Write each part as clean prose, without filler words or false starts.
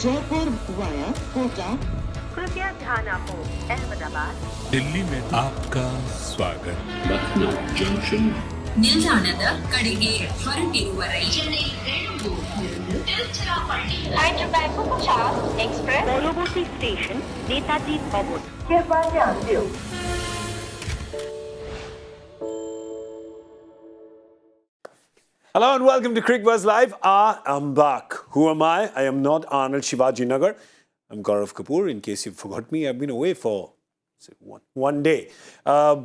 Jaipur via Kota. कृपया ध्यान आपो अहमदाबाद दिल्ली में आपका स्वागत Lucknow Junction. ನಿಲ್ದಾಣದ ಕಡೆಗೆ ಹೊರಟಿರುವ ರೈಲು एक्सप्रेस পরবর্তী স্টেশন নেতাজি ভবন कृपया ध्यान दियो Hello and welcome to Cricbuzz Live. I'm back. Who am I? I am not Arnold Shivaji Nagar. I'm Gaurav Kapur. In case you forgot me, I've been away for one day.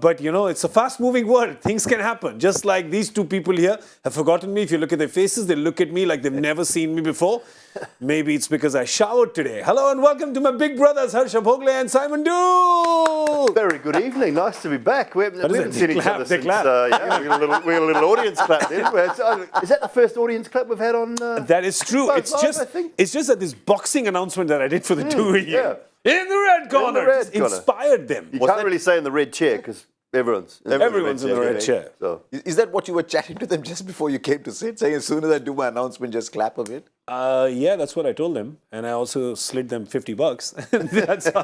But you know, it's a fast-moving world. Things can happen. Just like these two people here have forgotten me. If you look at their faces, they look at me like they've never seen me before. Maybe it's because I showered today. Hello and welcome to my big brothers, Harsha Bhogle and Simon Doull. Very good evening. Nice to be back. We haven't What is seen it? each Clap, other they since. clap. Yeah, we got a little audience clap. Didn't we? Is that the first audience clap we've had on? That is true. Live, I think. It's just that this boxing announcement that I did for the two of you. yeah. In the red corner. red just corner. inspired them. You can't really say in the red chair because everyone's in the red chair. So. Is that what you were chatting to them just before you came to sit? Saying as soon as I do my announcement, just clap a bit? Yeah, that's what I told them. And I also slid them $50. That's how,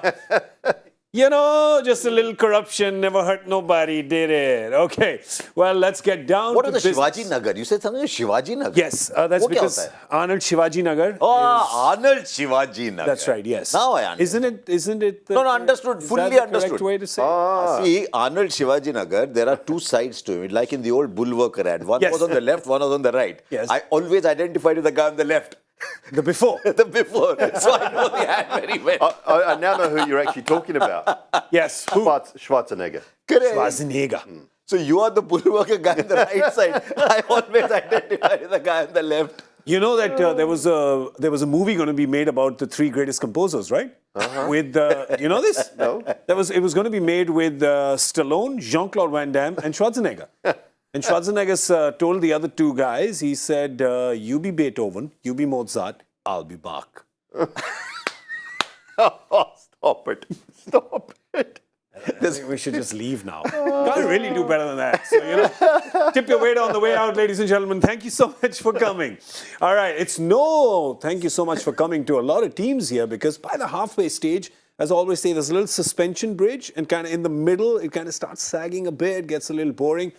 you know, just a little corruption, never hurt nobody, did it? Okay, well, let's get down What to is the business. Shivaji Nagar? You said something like Shivaji Nagar? Yes, that's What because else? Arnold Shivaji Nagar. Oh, Arnold Shivaji Nagar. That's right, yes. Now I understand. Isn't it? No, understood, is fully that the understood. correct way to say? See, Arnold Shivaji Nagar, there are two sides to it, like in the old Bulwarker ad. One Yes. was on the left, one was on the right. Yes. I always identified with the guy on the left. The before. The before. So I know the ad very well. I now know who you're actually talking about. Yes. Who? Schwarzenegger. Correct. Schwarzenegger. So you are the Bulwarker guy on the right side. I always identify with the guy on the left. You know that there was a movie going to be made about the three greatest composers, right? With you know this? No. It was going to be made with Stallone, Jean-Claude Van Damme, and Schwarzenegger. And Schwarzenegger told the other two guys, he said, "You be Beethoven, you be Mozart, I'll be Bach." Oh, stop it! Stop it! I think we should just leave now. Can't really do better than that. So, you know, tip your waiter on the way out, ladies and gentlemen. Thank you so much for coming. All right, thank you so much for coming to a lot of teams here, because by the halfway stage, as I always say, there's a little suspension bridge, and kind of in the middle, it kind of starts sagging a bit, gets a little boring.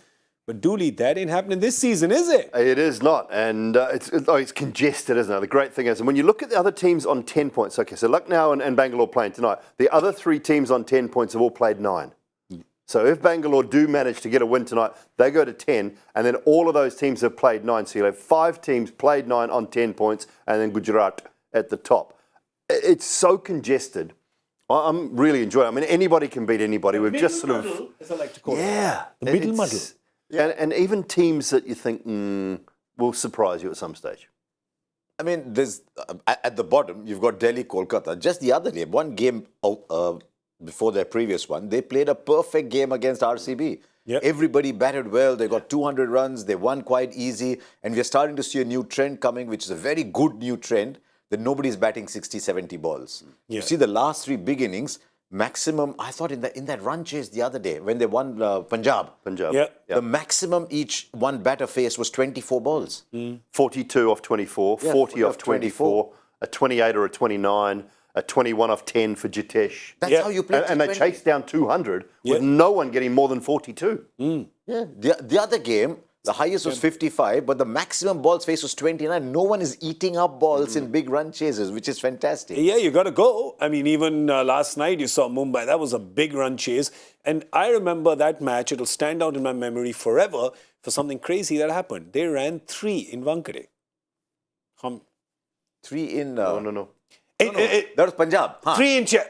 But Dooley, that ain't happening this season, is it? It is not, and it's congested, isn't it? The great thing is, and when you look at the other teams on 10 points, okay, so Lucknow and Bangalore playing tonight, the other three teams on 10 points have all played 9. So if Bangalore do manage to get a win tonight, they go to 10, and then all of those teams have played 9. So you'll have 5 teams played 9 on 10 points, and then Gujarat at the top. It's so congested. I'm really enjoying it. I mean, anybody can beat anybody. We've just sort of... as I like to call it. Yeah. The middle muddle. And even teams that you think will surprise you at some stage. I mean, there's at the bottom, you've got Delhi, Kolkata. Just the other day, one game before their previous one, they played a perfect game against RCB. Yep. Everybody batted well. They got 200 runs. They won quite easy. And we're starting to see a new trend coming, which is a very good new trend, that nobody's batting 60, 70 balls. Yeah. You see the last 3 big innings, maximum, I thought in that run chase the other day, when they won Punjab. Yeah. The maximum each one batter faced was 24 balls. 42 off 24, Yeah, 40 off 24, a 28 or a 29, a 21 off 10 for Jitesh. That's how you play And they T20. chased down 200 Yeah. with no one getting more than 42. Yeah. The other game, the highest was 55, but the maximum balls faced was 29. No one is eating up balls in big run chases, which is fantastic. Yeah, you got to go. I mean, even last night you saw Mumbai. That was a big run chase. And I remember that match. It'll stand out in my memory forever for something crazy that happened. They ran 3 in Wankhede. 3 in... No. that was Punjab. Huh. 3 in Chennai.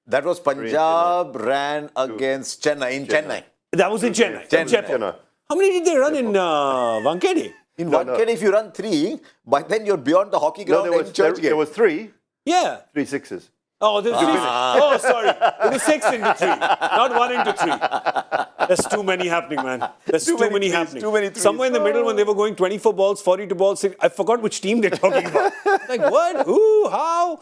That was Punjab ran against Chennai, Chennai. That was in Chennai. Chennai. How many did they run in Wankhede? In Wankhede, if you run 3, by then you're beyond the hockey No, ground there and was, church there, game. there was 3 Yeah. 6s. Oh, there's 3. Oh, sorry. There was 6 into 3. Not 1 into 3. There's too many happening, man. There's too many threes, happening. too many threes. Somewhere in the middle when they were going 24 balls, 42 balls, I forgot which team they're talking about. Like, what? Who? How?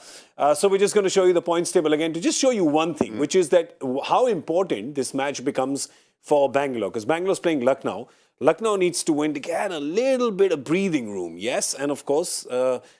So we're just going to show you the points table again to just show you one thing, which is that how important this match becomes for Bangalore. Because Bangalore's playing Lucknow. Lucknow needs to win to get a little bit of breathing room, yes, and of course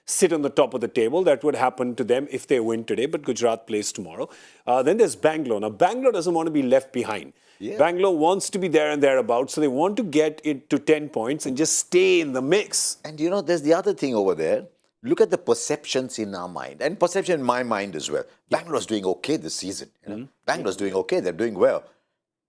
sit on the top of the table. That would happen to them if they win today, but Gujarat plays tomorrow. Then there's Bangalore. Now, Bangalore doesn't want to be left behind. Yeah. Bangalore wants to be there and thereabouts, so they want to get it to 10 points and just stay in the mix. And you know, there's the other thing over there. Look at the perceptions in our mind, and perception in my mind as well. Bangalore's doing okay this season. You know? Bangalore's doing okay. They're doing well.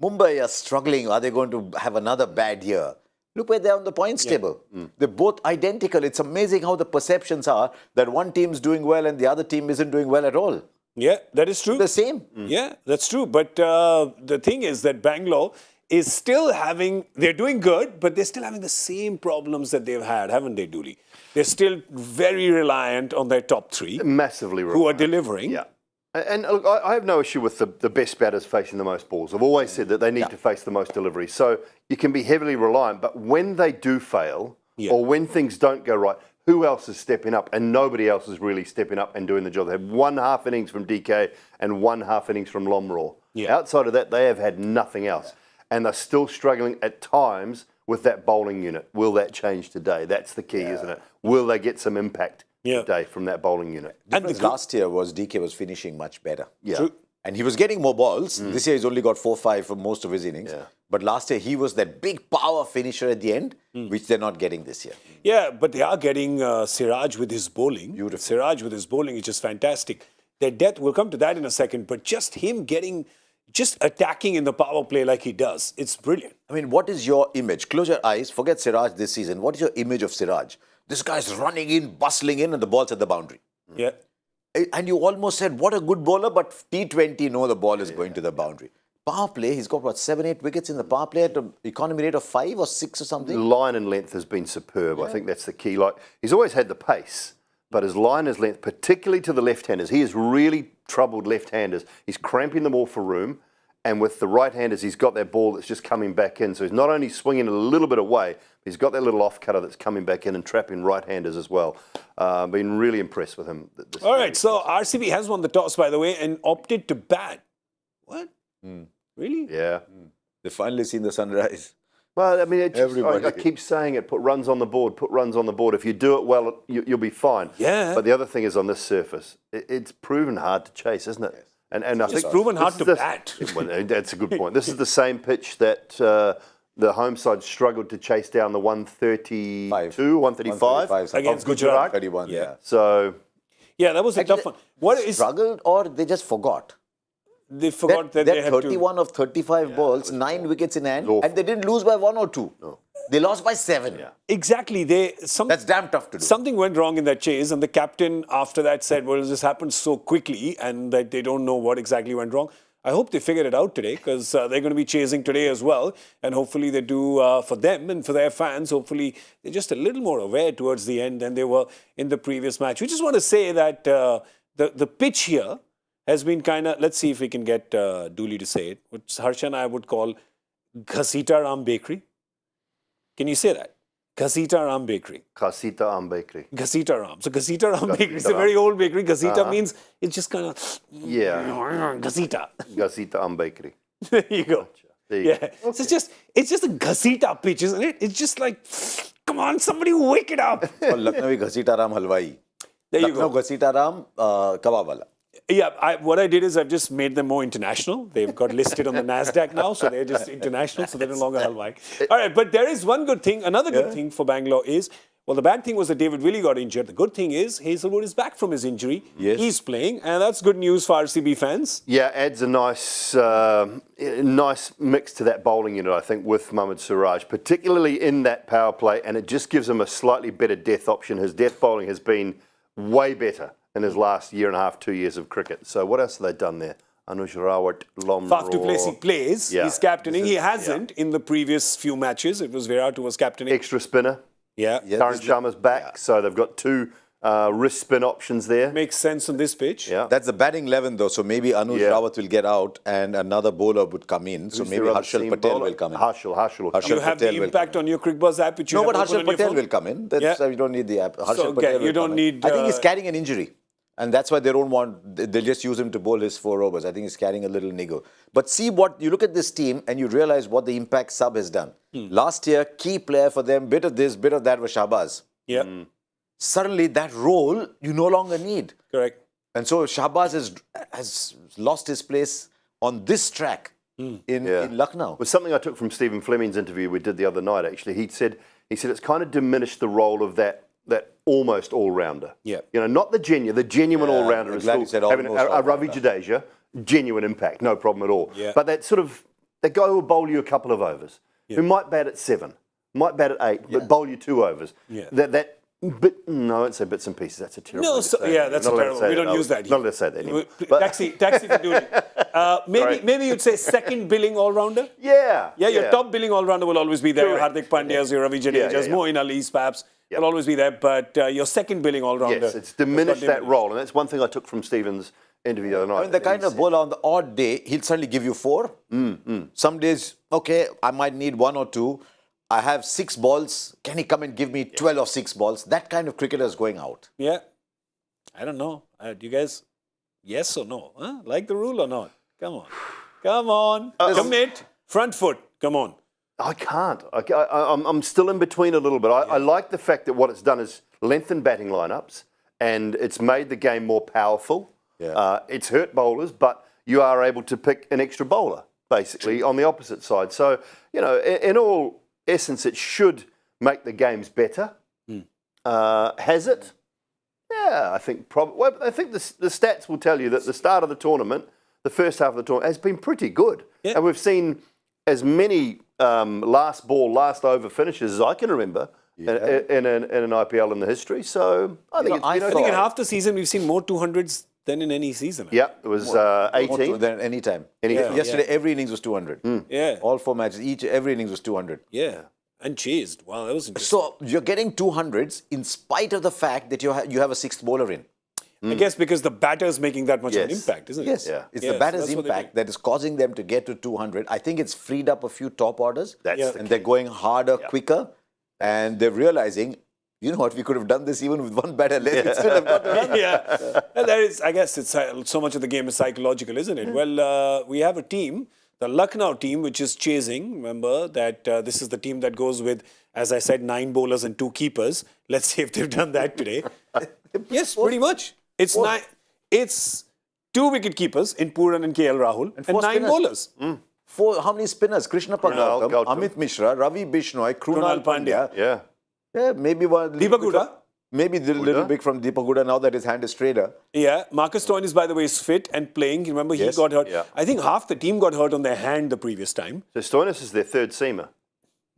Mumbai are struggling. Are they going to have another bad year? Look where they're on the points table. They're both identical. It's amazing how the perceptions are that one team's doing well and the other team isn't doing well at all. Yeah, that is true. The same. Yeah, that's true. But the thing is that Bangalore is still having, they're doing good, but they're still having the same problems that they've had, haven't they, Dooley? They're still very reliant on their top three. Massively reliant. Who are delivering. Yeah. And look, I have no issue with the best batters facing the most balls. I've always said that they need to face the most deliveries. So you can be heavily reliant, but when they do fail, or when things don't go right, who else is stepping up? And nobody else is really stepping up and doing the job. They have one half innings from DK and one half innings from Lomraw. Outside of that, they have had nothing else. And they're still struggling at times with that bowling unit. Will that change today? That's the key, isn't it? Will they get some impact today from that bowling unit? And last year was DK was finishing much better. Yeah. True. And he was getting more balls. This year he's only got 4-5 for most of his innings. Yeah. But last year he was that big power finisher at the end, which they're not getting this year. Yeah, but they are getting Siraj with his bowling. Beautiful. Siraj with his bowling is just fantastic. Their depth, we'll come to that in a second, but just him just attacking in the power play like he does, it's brilliant. I mean, what is your image? Close your eyes, forget Siraj this season. What is your image of Siraj? This guy's running in, bustling in, and the ball's at the boundary. Yeah. And you almost said, what a good bowler, but T20, no, the ball is going to the boundary. Power play, he's got, 7-8 wickets in the power play at an economy rate of 5 or 6 or something? Line and length has been superb. I think that's the key. Like, he's always had the pace, but his line and length, particularly to the left-handers, he has really troubled left-handers. He's cramping them all for room, and with the right-handers, he's got that ball that's just coming back in. So he's not only swinging a little bit away, but he's got that little off-cutter that's coming back in and trapping right-handers as well. Been really impressed with him. All right, so RCB has won the toss, by the way, and opted to bat. What? Really? Yeah. They've finally seen the sunrise. Well, I mean, I keep saying it, put runs on the board, put runs on the board. If you do it well, you'll be fine. Yeah. But the other thing is on this surface, it's proven hard to chase, isn't it? And I think it's proven hard to bat. Well, that's a good point. This is the same pitch that the home side struggled to chase down the 132, 135 against Gujarat. 31, So... Yeah, that was a tough one. What is struggled or they just forgot? They forgot that they had 31 of 35 balls, 9 wickets in hand, and they didn't lose by 1 or 2. No. They lost by 7. Yeah. Exactly. That's damn tough to do. Something went wrong in that chase, and the captain after that said, well, this happened so quickly and that they don't know what exactly went wrong. I hope they figured it out today because they're going to be chasing today as well. And hopefully they do for them and for their fans. Hopefully they're just a little more aware towards the end than they were in the previous match. We just want to say that the pitch here has been kind of, let's see if we can get Dooley to say it, which Harsha and I would call Ghasita Ram Bakery. Can you say that? Ghasita Ram Bakery. Ghasita Ram Bakery. Ghasita Ram. So Ghasita Ram Bakery is a very old bakery. Ghasita means it's just kind of... Yeah. Ghasita. Ghasita Ram Bakery. There you go. There you go. So it's just a Ghasita pitch, isn't it? It's just like, come on, somebody wake it up. Or Lucknow Ghasita Ram Halwai. There you Lucknow go. Ghasita Ram Kebab wala. Yeah, what I did is I've just made them more international. They've got listed on the NASDAQ now, so they're just international, so they're no longer Halwai. All right, but there is one good thing. Another good thing for Bangalore is, well, the bad thing was that David Willey got injured. The good thing is Hazelwood is back from his injury. Yes. He's playing, and that's good news for RCB fans. Yeah, adds a nice mix to that bowling unit, I think, with Mohammad Siraj, particularly in that power play, and it just gives him a slightly better death option. His death bowling has been way better in his last year and a half, 2 years of cricket. So what else have they done there? Anuj Rawat, Lomraw. Faf du Plessis plays. He's captaining. He hasn't in the previous few matches. It was Virat who was captaining. Extra spinner. Yeah. Karan Sharma's back, so they've got 2 wrist spin options there. Makes sense on this pitch. Yeah. That's the batting 11 though, so maybe Anuj Rawat will get out and another bowler would come in. So maybe Harshal Patel will come in. Harshal will come in. You have the impact on your Cricbuzz app, which you No, have but open Harshal on your Patel phone? will come in. That's, you don't need the app. Harshal So, Patel you will don't come in. need, I think he's carrying an injury. And that's why they don't want, they'll just use him to bowl his 4 overs. I think he's carrying a little niggle. But see what, you look at this team and you realize what the impact sub has done. Last year, key player for them, bit of this, bit of that was Shahbaz. Yeah. Suddenly that role you no longer need. Correct. And so Shahbaz has lost his place on this track in Lucknow. It was something I took from Stephen Fleming's interview we did the other night, actually. He said it's kind of diminished the role of that almost all-rounder. Yeah. You know, not the genuine all-rounder is glad you still said having almost a Ravi all-rounder. Jadeja, genuine impact, no problem at all. Yeah. But that sort of, that guy who will bowl you a couple of overs, who might bat at 7, might bat at 8, but bowl you 2 overs. Yeah. No, I won't say bits and pieces. That's a terrible No, thing to say. that's Not allowed to terrible. say We that. don't use that here. Not allowed to say that anymore. But- Taxi for doing maybe you'd say second billing all-rounder? Yeah. Yeah, your top billing all-rounder will always be there. Your Correct. Hardik Pandya's, your Ravi Jadeja's, yeah. Moeen Ali's, perhaps, Yeah. will always be there. But your second billing all-rounder... Yes, it's diminished that role. And that's one thing I took from Stephen's interview the other night. I mean, the kind of bowler on the odd day, he'll suddenly give you 4. Some days, okay, I might need 1 or 2. I have 6 balls. Can he come and give me 12 or 6 balls? That kind of cricketer is going out. Yeah. I don't know. Do you guys, yes or no? Huh? Like the rule or not? Come on. Come on. Commit. Front foot. Come on. I can't. I'm still in between a little bit. I like the fact that what it's done is lengthened batting lineups and it's made the game more powerful. Yeah. It's hurt bowlers, but you are able to pick an extra bowler, basically, on the opposite side. So, you know, in all essence, it should make the games better. Has it? Yeah, I think probably. Well, I think the stats will tell you that the start of the tournament, the first half of the tournament, has been pretty good. Yeah. And we've seen as many last ball, last over finishes as I can remember in an IPL in the history. So I think I think in half the season, we've seen more 200s than in any season. Yeah, it was 18. More than any time. Yeah. Yesterday, every innings was 200. Yeah. All 4 matches, every innings was 200. Yeah. And chased. Wow, that was interesting. So you're getting 200s in spite of the fact that you have a 6th bowler in. I guess because the batter's making that much of an Yes. impact, isn't it? Yes, Yeah. it's Yes, the batter's that's what they're impact that is causing them to get to 200. I think it's freed up a few top orders. That's the And they're going harder, quicker. And they're realizing, you know what, we could have done this even with 1 batter left. We'd still have got to run. Yeah. And that is, I guess it's so much of the game is psychological, isn't it? Well, we have a team, the Lucknow team, which is chasing. Remember that this is the team that goes with, as I said, 9 bowlers and 2 keepers. Let's see if they've done that today. Yes, pretty much. It's 2 wicket keepers in Puran and KL Rahul and 4 9 spinners. bowlers. 4, how many spinners? Krishna Gautam, Gautam. Amit Mishra, Ravi Bishnoi, Krunal Krunal Pandya. Yeah. Yeah, maybe one. Deepak Huda. Maybe a little big from Deepak Huda now that his hand is straighter. Yeah, Marcus Stoinis, by the way, is fit and playing. You remember, he Yes. got hurt. Yeah. I think half the team got hurt on their hand the previous time. So Stoinis is their 3rd seamer.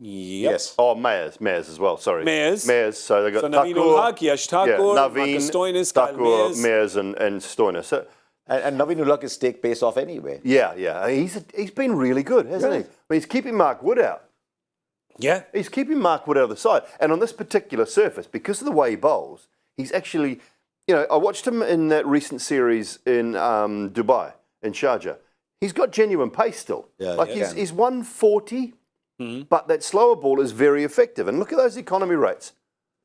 Yep. Yes. Oh, Mayers as well, sorry. Mayers. So they got So Naveen Thakur, Ul-Haq, Yash Thakur, Marcus Stoinis, Kyle Thakur, Mayers. and Stoinis. So, And Naveen Ul-Haq is take pace off anyway. yeah. He's been really good, hasn't he? I mean, he's keeping Mark Wood out. Yeah. He's keeping Mark Wood out of the side. And on this particular surface, because of the way he bowls, he's actually, you know, I watched him in that recent series in Dubai, in Sharjah. He's got genuine pace still. Yeah, like yeah. he's 140, but that slower ball is very effective. And look at those economy rates.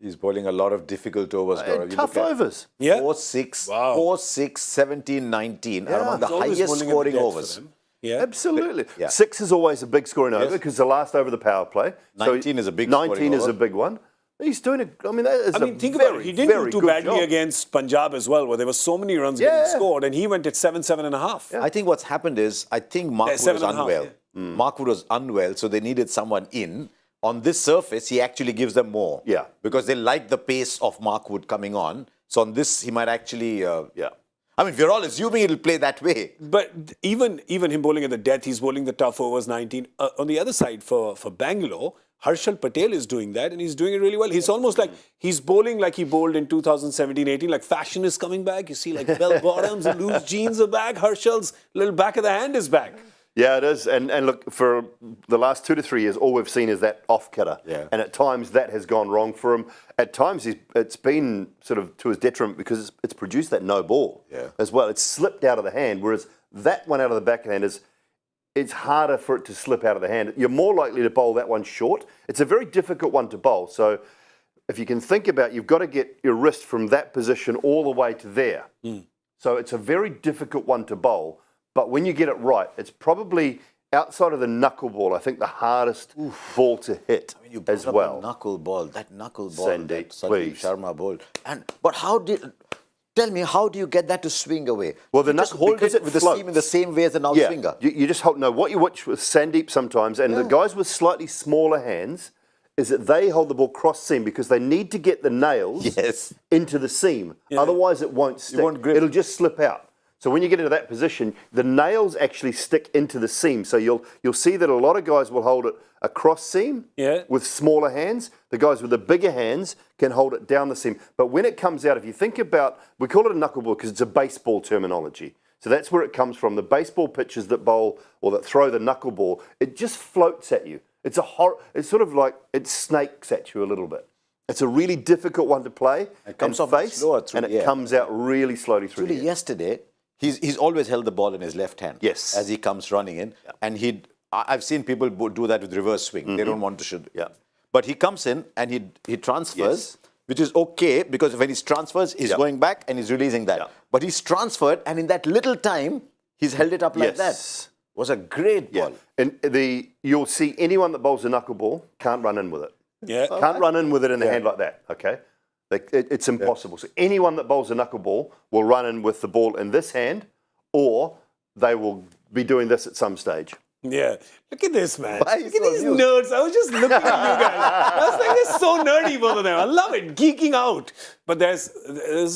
He's bowling a lot of difficult overs. Gaurav. And You tough look at overs. Yeah. 4-6, Wow. 4-6, 17, 19 are among the It's always highest bowling at the scoring death for overs. them. Yeah. Absolutely. Yeah. 6 is always a big scoring over Yes. because the last over the power play. 19 is a big 19 scoring is over. a big one. He's doing it. I mean, that is Think a very, about it. He didn't very do too good badly job. against Punjab as well, where there were so many runs Yeah. getting scored, and he went at 7.5. I think what's happened is, I think Mark Wood was 7.5, unwell. Mark Wood was unwell, so they needed someone in. On this surface, he actually gives them more. Yeah. Because they like the pace of Mark Wood coming on. So on this, he might actually... Yeah. I mean, we're all assuming it'll play that way. But even him bowling at the death, he's bowling the tough overs 19. On the other side, for Bangalore, Harshal Patel is doing that, and he's doing it really well. He's almost like, he's bowling like he bowled in 2017-18, like fashion is coming back. You see, like bell bottoms and loose jeans are back. Harshal's little back of the hand is back. Yeah, it is. And look, for the last 2 to 3 years, all we've seen is that off cutter. Yeah. And at times that has gone wrong for him. At times it's been sort of to his detriment because it's produced that no ball as well. It's slipped out of the hand, whereas that one out of the backhand it's harder for it to slip out of the hand. You're more likely to bowl that one short. It's a very difficult one to bowl. So if you can think about, you've got to get your wrist from that position all the way to there. So it's a very difficult one to bowl. But when you get it right, it's probably outside of the knuckleball, I think the hardest ball to hit I mean, you as brought up well. a knuckleball, that knuckleball Sandeep, that Sandeep please. Sharma bowled. But tell me, how do you get that to swing away? Well, the you just knuckle, hold because it it with the floats. seam in the same way as an Yeah, outswinger. you just hold. No, what you watch with Sandeep sometimes, and the guys with slightly smaller hands, is that they hold the ball cross seam because they need to get the nails Yes. into the seam. Otherwise, it won't stick. won't grip. It'll just slip out. So when you get into that position, the nails actually stick into the seam. So you'll see that a lot of guys will hold it a cross seam with smaller hands. The guys with the bigger hands can hold it down the seam. But when it comes out, if you think about, we call it a knuckleball because it's a baseball terminology. So that's where it comes from. The baseball pitchers that bowl or that throw the knuckleball, it just floats at you. It's it's sort of like it snakes at you a little bit. It's a really difficult one to play It comes and off face, slower through and the it air. comes out really slowly through Actually, the air. yesterday, he's always held the ball in his left hand. Yes. As he comes running in. And I've seen people do that with reverse swing. They don't want to shoot. Yeah. But he comes in and he transfers, Yes. which is okay because when he transfers, he's going back and he's releasing that. Yeah. But he's transferred and in that little time, he's held it up like that. Yes. Was a great ball. And you'll see anyone that bowls a knuckleball can't run in with it. Yeah. Can't run in with it in the hand like that, okay? It's impossible. So anyone that bowls a knuckleball will run in with the ball in this hand or they will be doing this at some stage. Yeah. Look at this, man. Why Look is at so these amused? nerds. I was just looking at you guys. I was like, they're so nerdy, both of them. I love it. Geeking out. But there's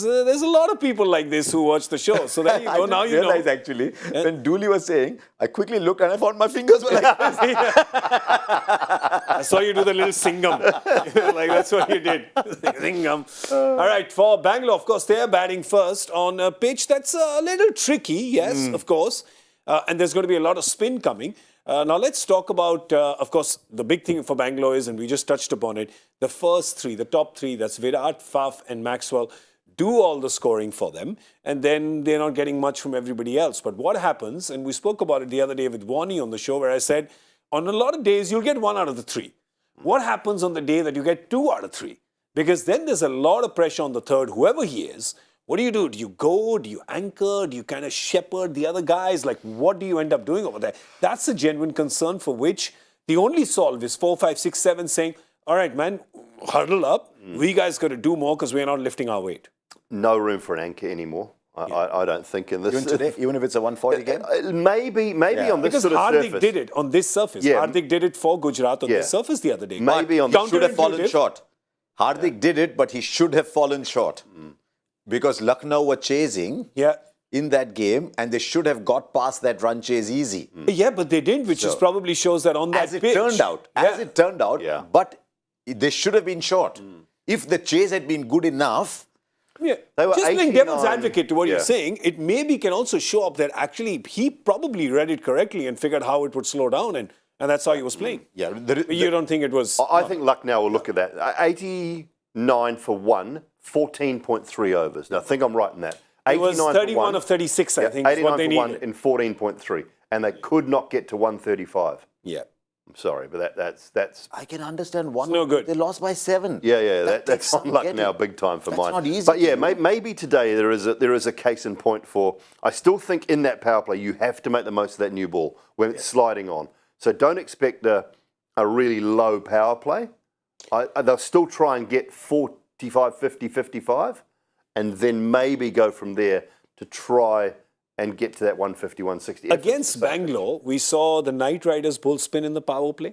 a lot of people like this who watch the show. So there you go. Now you know. realize actually, when Dooley was saying, I quickly looked and I found my fingers were like this. I saw you do the little singam. Like, that's what you did. Singam. All right, for Bangalore, of course, they're batting first on a pitch that's a little tricky, yes, of course. And there's going to be a lot of spin coming. Now, let's talk about, of course, the big thing for Bangalore is, and we just touched upon it, the first three, the top three, that's Virat, Faf and Maxwell, do all the scoring for them. And then they're not getting much from everybody else. But what happens, and we spoke about it the other day with Warnie on the show, where I said, on a lot of days, you'll get 1 out of the 3. What happens on the day that you get 2 out of 3? Because then there's a lot of pressure on the third, whoever he is. What do? Do you go? Do you anchor? Do you kind of shepherd the other guys? Like, what do you end up doing over there? That's a genuine concern for which the only solve is 4, 5, 6, 7 saying, all right, man, huddle up. We guys got to do more because we're not lifting our weight. No room for an anchor anymore. I don't think in this. Even today, even if it's a 140 game? Maybe on this Because sort of Hardik surface. did it on this surface. Yeah. Hardik did it for Gujarat on this surface the other day. Maybe on He should have fallen Counterintuitive. short. Hardik did it, but he should have fallen short. Because Lucknow were chasing in that game and they should have got past that run chase easy. Yeah, but they didn't, which is probably shows that on that As it pitch. turned out, but they should have been short. If the chase had been good enough, Yeah. They were Just playing 89. devil's advocate to what you're saying, it maybe can also show up that actually he probably read it correctly and figured how it would slow down, and that's how he was playing. yeah, You don't think it was... I think Lucknow will look at that. 89 for 1, 14.3 overs. Now, I think I'm right in that. It was 89 for 31 one. of 36, I think, is 89 what they for 1 needed. in 14.3. And they could not get to 135. Yeah. I'm sorry, but that's I can understand one. no good. They lost by 7. that's takes some on Lucknow getting. big time for That's mine. not easy But to yeah, do. maybe today there is a case in point for. I still think in that power play you have to make the most of that new ball when it's sliding on. So don't expect a really low power play. They'll still try and get 45, 50, 55, and then maybe go from there to try and get to that 150, 160. Against Bangalore, we saw the Knight Riders bowl spin in the power play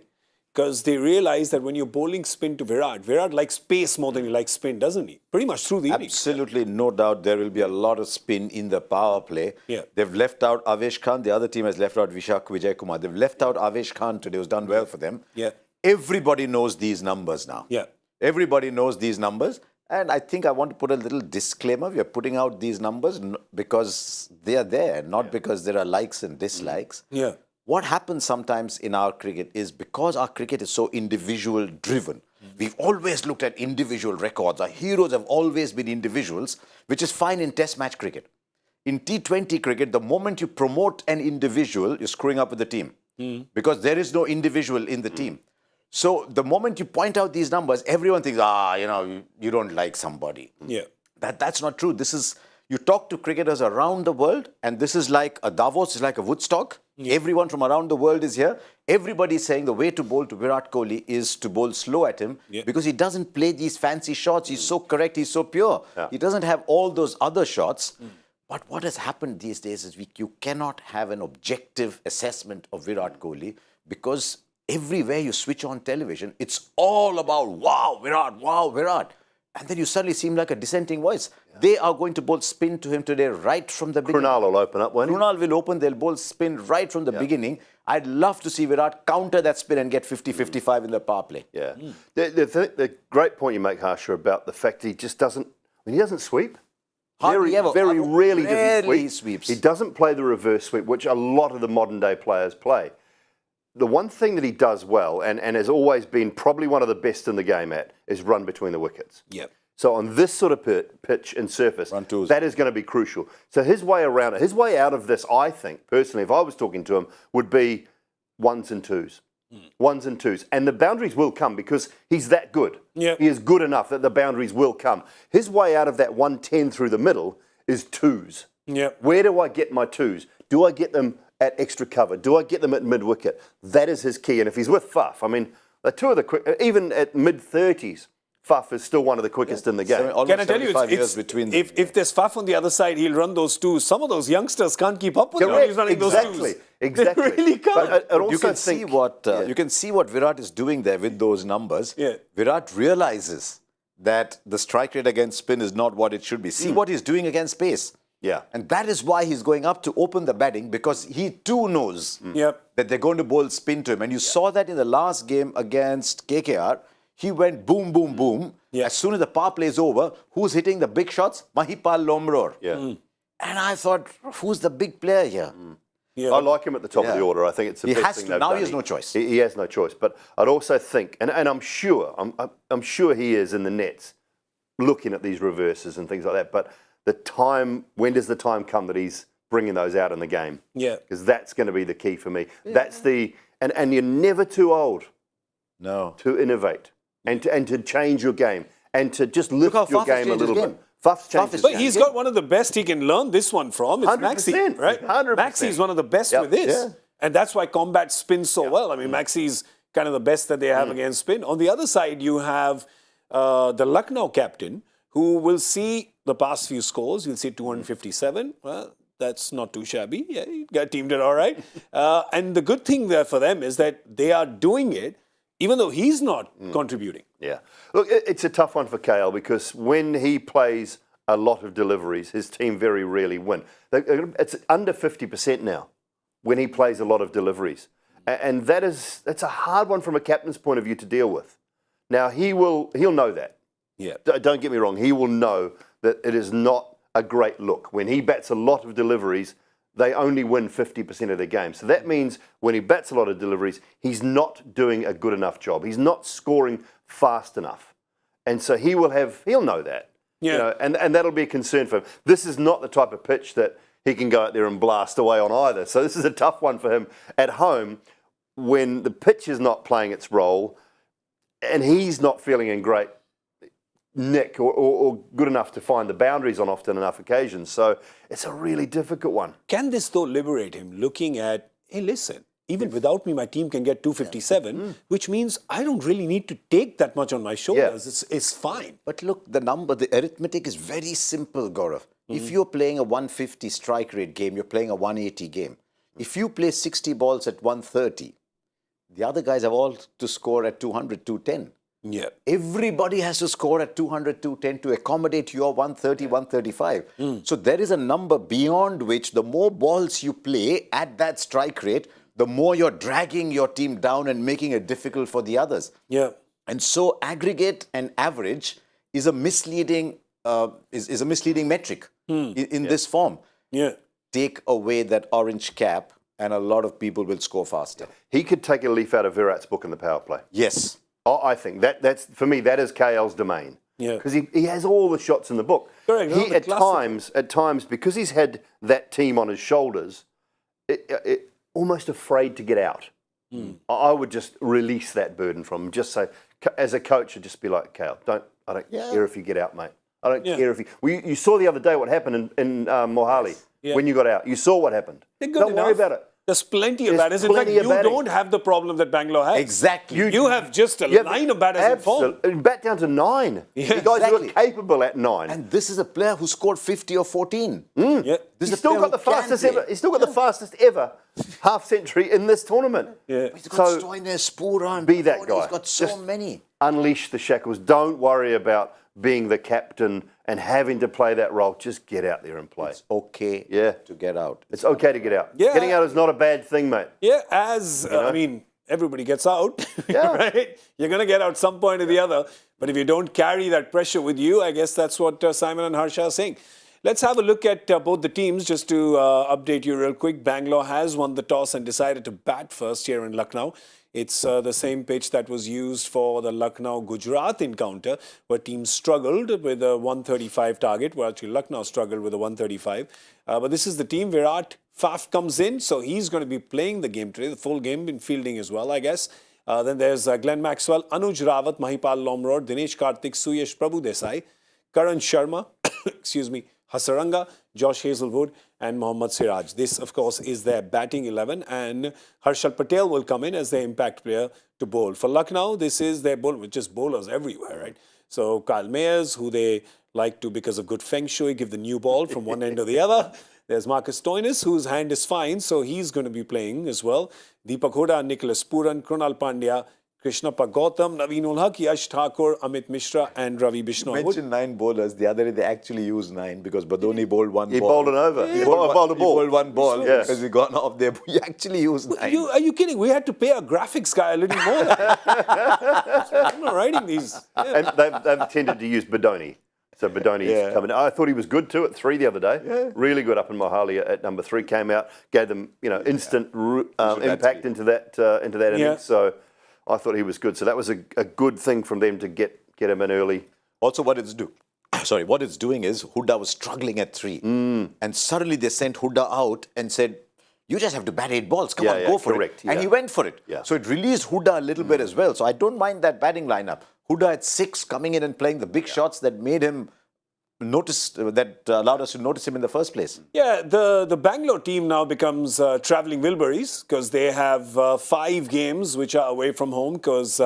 because they realized that when you're bowling spin to Virat likes space more than he likes spin, doesn't he? Pretty much through the innings. Absolutely, no doubt there will be a lot of spin in the power play. Yeah. They've left out Avesh Khan. The other team has left out Vishak Vijay Kumar. They've left out Avesh Khan today, who's done well for them. Yeah. Everybody knows these numbers now. Yeah. Everybody knows these numbers. And I think I want to put a little disclaimer. We are putting out these numbers because they are there, not because there are likes and dislikes. Yeah. What happens sometimes in our cricket is because our cricket is so individual driven, we've always looked at individual records. Our heroes have always been individuals, which is fine in test match cricket. In T20 cricket, the moment you promote an individual, you're screwing up with the team because there is no individual in the team. So the moment you point out these numbers, everyone thinks, you don't like somebody. Yeah. That's not true. You talk to cricketers around the world, and this is like a Davos, it's like a Woodstock. Yeah. Everyone from around the world is here. Everybody's saying the way to bowl to Virat Kohli is to bowl slow at him because he doesn't play these fancy shots. He's so correct, he's so pure. Yeah. He doesn't have all those other shots. But what has happened these days is you cannot have an objective assessment of Virat Kohli because everywhere you switch on television, it's all about, wow, Virat. And then you suddenly seem like a dissenting voice. Yeah. They are going to bowl spin to him today right from the beginning. Krunal will open up, won't he? Krunal will open, they'll bowl spin right from the beginning. I'd love to see Virat counter that spin and get 50-55 in the power play. Yeah. The great point you make, Harsha, about the fact he just doesn't, he doesn't sweep. Very rarely does he sweep. He doesn't play the reverse sweep, which a lot of the modern day players play. The one thing that he does well, and has always been probably one of the best in the game at, is run between the wickets. Yep. So on this sort of pitch and surface, that is going to be crucial. So his way around it, his way out of this, I think, personally, if I was talking to him, would be ones and twos. Ones and twos. And the boundaries will come because he's that good. Yep. He is good enough that the boundaries will come. His way out of that 110 through the middle is twos. Yep. Where do I get my twos? Do I get them at extra cover? Do I get them at mid-wicket? That is his key. And if he's with Faf, I mean, the two of the quick, even at mid-30s, Faf is still one of the quickest in the game. Can I tell you, if there's Faf on the other side, he'll run those twos. Some of those youngsters can't keep up with him. He's running those twos. Exactly. They really can't. But you can see what Virat is doing there with those numbers. Yeah. Virat realizes that the strike rate against spin is not what it should be. See what he's doing against pace. Yeah. And that is why he's going up to open the batting because he too knows that they're going to bowl spin to him. And you saw that in the last game against KKR. He went boom, boom, boom. Yeah. As soon as the power play is over, who's hitting the big shots? Mahipal Lomror. Yeah. And I thought, who's the big player here? Yeah. I like him at the top of the order. I think it's the best thing they've done. Now he has no choice. He has no choice. But I'd also think, and I'm sure he is in the nets looking at these reverses and things like that. But when does the time come that he's bringing those out in the game? Yeah. Because that's going to be the key for me. Yeah. That's and you're never too old to innovate and to change your game and to just lift your game a little bit. Faf's changed. But he's got one of the best he can learn this one from. It's Maxi, right? 100%. Maxi's one of the best with this. Yeah. And that's why Combat spins so well. I mean, Maxi's kind of the best that they have against spin. On the other side, you have the Lucknow captain who will see the past few scores. You'll see 257. Well, that's not too shabby. Yeah, he got teamed it all right. And the good thing there for them is that they are doing it even though he's not contributing. Yeah. Look, it's a tough one for KL because when he plays a lot of deliveries, his team very rarely win. It's under 50% now when he plays a lot of deliveries. And that's a hard one from a captain's point of view to deal with. Now, he'll know that. Yeah. Don't get me wrong. He will know that it is not a great look. When he bats a lot of deliveries, they only win 50% of their games. So that means when he bats a lot of deliveries, he's not doing a good enough job. He's not scoring fast enough. And so he'll know that. Yeah. You know, and that'll be a concern for him. This is not the type of pitch that he can go out there and blast away on either. So this is a tough one for him at home when the pitch is not playing its role and he's not feeling in great nick or good enough to find the boundaries on often enough occasions. So it's a really difficult one. Can this, though, liberate him looking at, hey, listen, even without me, my team can get 257, which means I don't really need to take that much on my shoulders. Yeah. It's fine. But look, the arithmetic is very simple, Gaurav. If you're playing a 150 strike rate game, you're playing a 180 game. If you play 60 balls at 130, the other guys have all to score at 200, 210. Yeah. Everybody has to score at 200, 210 to accommodate your 130, 135. So there is a number beyond which the more balls you play at that strike rate, the more you're dragging your team down and making it difficult for the others. Yeah. And so aggregate and average is a misleading metric in this form. Yeah. Take away that orange cap and a lot of people will score faster. He could take a leaf out of Virat's book in the power play. Yes. I think that's for me, that is KL's domain. Yeah. Because he has all the shots in the book. Correct. He, at times, because he's had that team on his shoulders, almost afraid to get out. I would just release that burden from him. Just say, as a coach, I'd just be like, Kale, I don't care if you get out, mate. I don't care if you... you saw the other day what happened in Mohali when you got out. You saw what happened. Don't worry about it. There's plenty of batters. In fact, you don't have the problem that Bangalore has. Exactly. You have just a line of batters in form. Bat down to 9. Yeah, the guys who are capable at 9. And this is a player who scored 50 or 14. Yeah. He's still got the fastest ever. He's still got the fastest ever half century in this tournament. Yeah. He's got Stoinis, Spuran. Be that guy. He's got so Just many. Unleash the shackles. Don't worry about being the captain and having to play that role. Just get out there and play. It's okay to get out. It's okay to get out. Yeah. Getting out is not a bad thing, mate. Yeah, I mean, everybody gets out, right? You're going to get out some point or the other. But if you don't carry that pressure with you, I guess that's what Simon and Harsha are saying. Let's have a look at both the teams just to update you real quick. Bangalore has won the toss and decided to bat first here in Lucknow. It's the same pitch that was used for the Lucknow-Gujarat encounter, where teams struggled with a 135 target. Well, actually, Lucknow struggled with a 135. But this is the team. Virat Faf comes in, so he's going to be playing the game today, the full game, in fielding as well, I guess. Then there's Glenn Maxwell, Anuj Rawat, Mahipal Lomrod, Dinesh Karthik, Suyash Prabhu Desai, Karan Sharma, excuse me, Hasaranga, Josh Hazelwood, and Mohammad Siraj. This, of course, is their batting 11, and Harshal Patel will come in as their impact player to bowl. For Lucknow, this is their bowl, which is bowlers everywhere, right? So Kyle Mayers, who they like to, because of good feng shui, give the new ball from one end to the other. There's Marcus Stoinis, whose hand is fine, so he's going to be playing as well. Deepak Hooda, Nicholas Puran, Krunal Pandya, Krishnappa Gautam, Naveen ul Haq, Yash Thakur, Amit Mishra, and Ravi Bishnoi. You mentioned 9 bowlers. The other day they actually used 9 because Badoni bowled one ball. He bowled an over. He bowled a ball. He bowled one ball Yeah. because he got off there. He actually used 9. Are you kidding? We had to pay our graphics guy a little more. I'm not writing these. Yeah. And they've tended to use Badoni. So Badoni's coming. I thought he was good too at 3 the other day. Yeah. Really good up in Mohali at number 3. Came out, gave them instant impact into that innings. Yeah. So I thought he was good. So that was a good thing from them to get him in early. Also, what it's doing is Hooda was struggling at 3, and suddenly they sent Hooda out and said, "You just have to bat 8 balls. Come on, go for it." And he went for it. Yeah. So it released Hooda a little bit as well. So I don't mind that batting lineup. Hooda at 6 coming in and playing the big shots that made him allowed us to notice him in the first place. Yeah, the Bangalore team now becomes travelling Wilburys because they have 5 games which are away from home because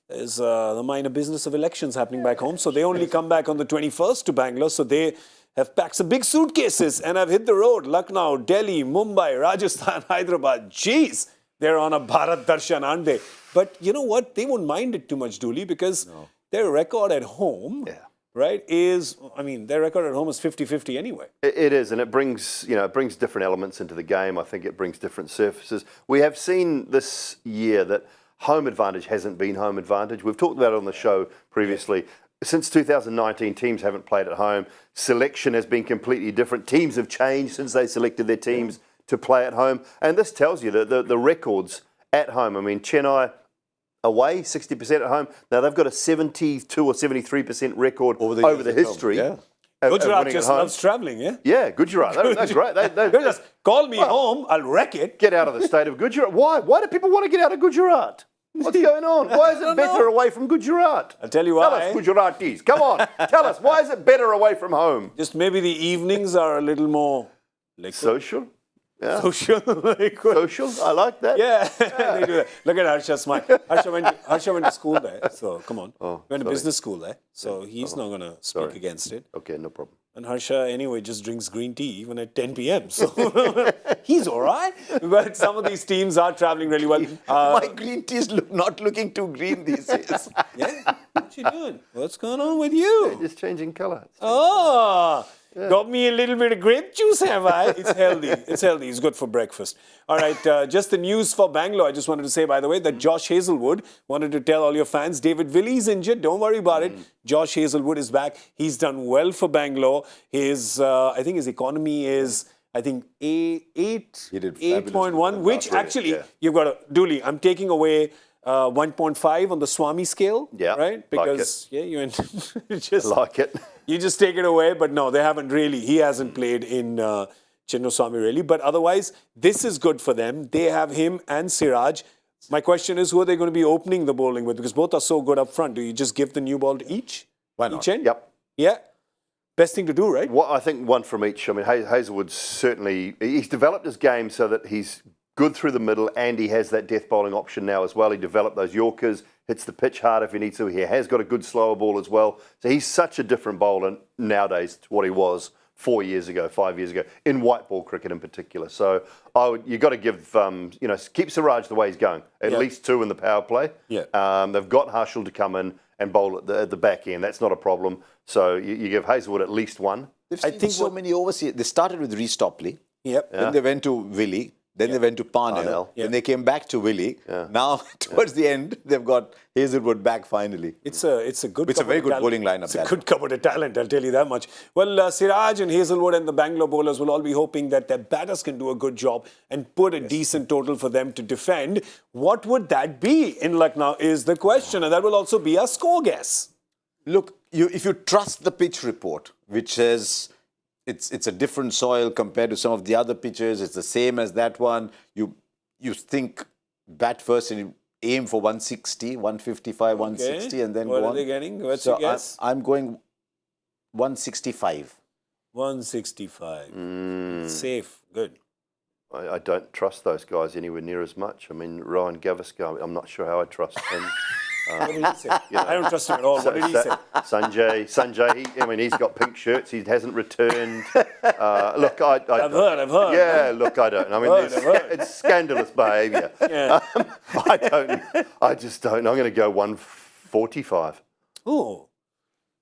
there's the minor business of elections happening back home. So they only come back on the 21st to Bangalore. So they have packed some big suitcases and have hit the road. Lucknow, Delhi, Mumbai, Rajasthan, Hyderabad. Jeez, they're on a Bharat Darshan, aren't they? But you know what? They won't mind it too much, Dooley, because their record at home... Right, their record at home is 50-50 anyway. It is, and it brings different elements into the game. I think it brings different surfaces. We have seen this year that home advantage hasn't been home advantage. We've talked about it on the show previously. Since 2019, teams haven't played at home. Selection has been completely different. Teams have changed since they selected their teams to play at home. And this tells you that the records at home, I mean, Chennai away, 60% at home. Now, they've got a 72 or 73% record over the history. Yeah. Gujarat just loves travelling, yeah? Yeah, Gujarat. That's great. They just call me home, I'll wreck it. get out of the state of Gujarat. Why? Why do people want to get out of Gujarat? What's going on? Why is it better away from Gujarat? I'll tell you why. Tell us, Gujaratis. Come on. Tell us, why is it better away from home? Just maybe the evenings are a little more... Social? Yeah. Social. Social? I like that. Yeah, they do that. Look at Harsha's smile. Harsha went to school there, so come on. Went to business school there, so he's not going to speak against it. Okay, no problem. And Harsha, anyway, just drinks green tea even at 10 p.m. So he's all right. But some of these teams are traveling really well. My green tea is not looking too green these days. Yeah? What you doing? What's going on with you? Just changing colour. Oh, got me a little bit of grape juice, have I? It's healthy. It's healthy. It's good for breakfast. All right, just the news for Bangalore. I just wanted to say, by the way, that Josh Hazelwood wanted to tell all your fans, David Willey's injured. Don't worry about it. Josh Hazelwood is back. He's done well for Bangalore. His, I think his economy is, 8.1, which actually, you've got to, Dooley, I'm taking away 1.5 on the Swami scale, right? Because you just like it. You just take it away, but no, they haven't really. He hasn't played in Chinnaswamy really, but otherwise, this is good for them. They have him and Siraj My question is, who are they going to be opening the bowling with? Because both are so good up front. Do you just give the new ball to each? Why not? Each end? Yep. Yeah. Best thing to do, right? I think one from each. I mean, Hazelwood's certainly, he's developed his game so that he's good through the middle and he has that death bowling option now as well. He developed those Yorkers, hits the pitch hard if he needs to. He has got a good slower ball as well. So he's such a different bowler nowadays to what he was 4 years ago, 5 years ago, in white ball cricket in particular. So you've got to give, keep Siraj the way he's going. At least 2 in the power play. Yeah. They've got Harshal to come in and bowl at the back end. That's not a problem. So you give Hazelwood at least 1. I think so many overseas. They started with Reece Topley. Yep. Then they went to Willie. Then they went to Parnell. Then they came back to Willie. Now, towards the end, they've got Hazelwood back finally. It's a good. It's a very good bowling lineup. It's a good cupboard of talent, I'll tell you that much. Well, Siraj and Hazelwood and the Bangalore bowlers will all be hoping that their batters can do a good job and put a decent total for them to defend. What would that be in Lucknow is the question, and that will also be a score guess. Look, if you trust the pitch report, which says it's a different soil compared to some of the other pitches, it's the same as that one, you think bat first and you aim for 160, 155, 160 and then what go on. What are they getting? What's So your guess? I'm going 165. 165. Safe. Good. I don't trust those guys anywhere near as much. I mean, Ryan Gavaskar, I'm not sure how I trust him. What did he say? I don't trust him at all. What did he say? Sanjay, he's got pink shirts. He hasn't returned. Look, I've heard. Yeah, look, I don't. I mean, it's scandalous behaviour. Yeah. I just don't. I'm going to go 145. Oh.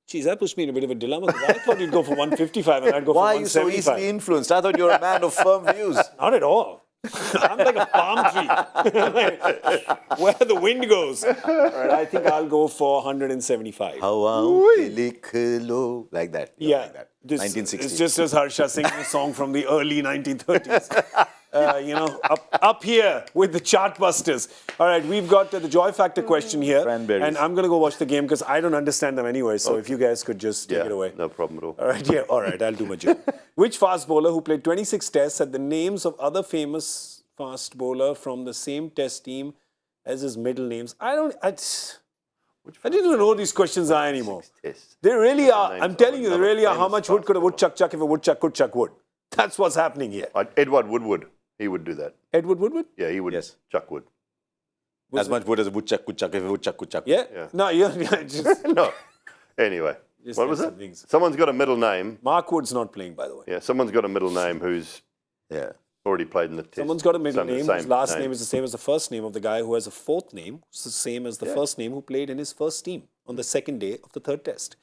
Geez, that puts me in a bit of a dilemma. I thought you'd go for 155 and I'd go Why for 175. are you so easily influenced? I thought you were a man of firm views. Not at all. I'm like a palm tree. Where the wind goes. All right, I think I'll go for 175. Like that. Yeah. Like that. 1960. 1960. It's just as Harsha singing a song from the early 1930s. Up here with the Chartbusters. All right, we've got the Joy Factor question here. Cranberries. And I'm going to go watch the game because I don't understand them anyway. So if you guys could just take it away. No problem at all. All right, I'll do my job. Which fast bowler who played 26 tests had the names of other famous fast bowler from the same test team as his middle names? I didn't even know these questions are anymore. Tests. They really are. names I'm telling of you, they another really are. How famous much wood could a fast woodchuck chuck if a woodchuck could chuck wood? That's what's happening here. Edward Woodward, he would do that. Edward Woodward? Yeah, he would chuck wood. As much wood as a woodchuck could chuck if a woodchuck could chuck. Yeah? Yeah. No, you're just... No. Anyway, Just what was get it? some things. Someone's got a middle name. Mark Wood's not playing, by the way. Yeah, someone's got a middle name who's already played in the test. Someone's got a middle name Same whose last name is the same as the first name of the guy who has a fourth name. It's the same as the first name who played in his first team on the second day of the third test.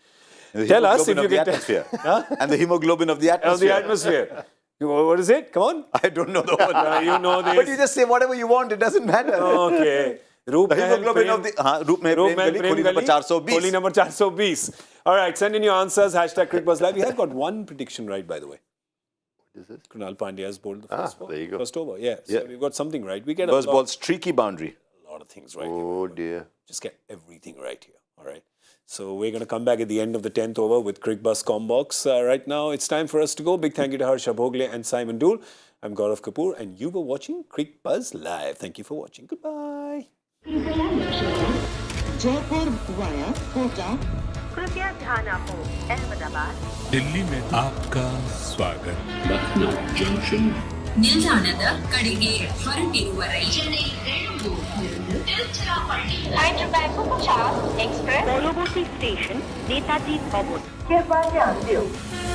Tell us if you get atmosphere. And the hemoglobin of the Of atmosphere. the atmosphere. What is it? Come on. I don't know the word. You know this. But you just say whatever you want, it doesn't matter. Okay. Roop The Mahal hemoglobin Prem- of the... Roop Mahal Roop Prem Mahal Gali, Prem Kholi number Gali, 420. Kholi number 420. All right, send in your answers. #Cricbuzz Live. We have got one prediction right, by the way. What is this? Kunal Pandya has bowled the first there you go. First over. Yeah. So we've got something right. We get First ball, streaky boundary. a lot of things right. Oh, here. dear. Just get everything right here. All right. So we're going to come back at the end of the 10th over with Cricbuzz Combox. Right now, it's time for us to go. Big thank you to Harsha Bhogle and Simon Doull. I'm Gaurav Kapur, and you were watching Cricbuzz Live. Thank you for watching. Goodbye. Jaipur via Kota. कृपया ध्यान आपको अहमदाबाद दिल्ली में आपका स्वागत Lucknow Junction. ನಿಲ್ದಾಣದ ಕಡೆಗೆ ಹೊರಟಿರುವವರೇ Chennai Hyderabad Superfast Express Boloboti Station Netaji Bhavan कृपया ध्यान दें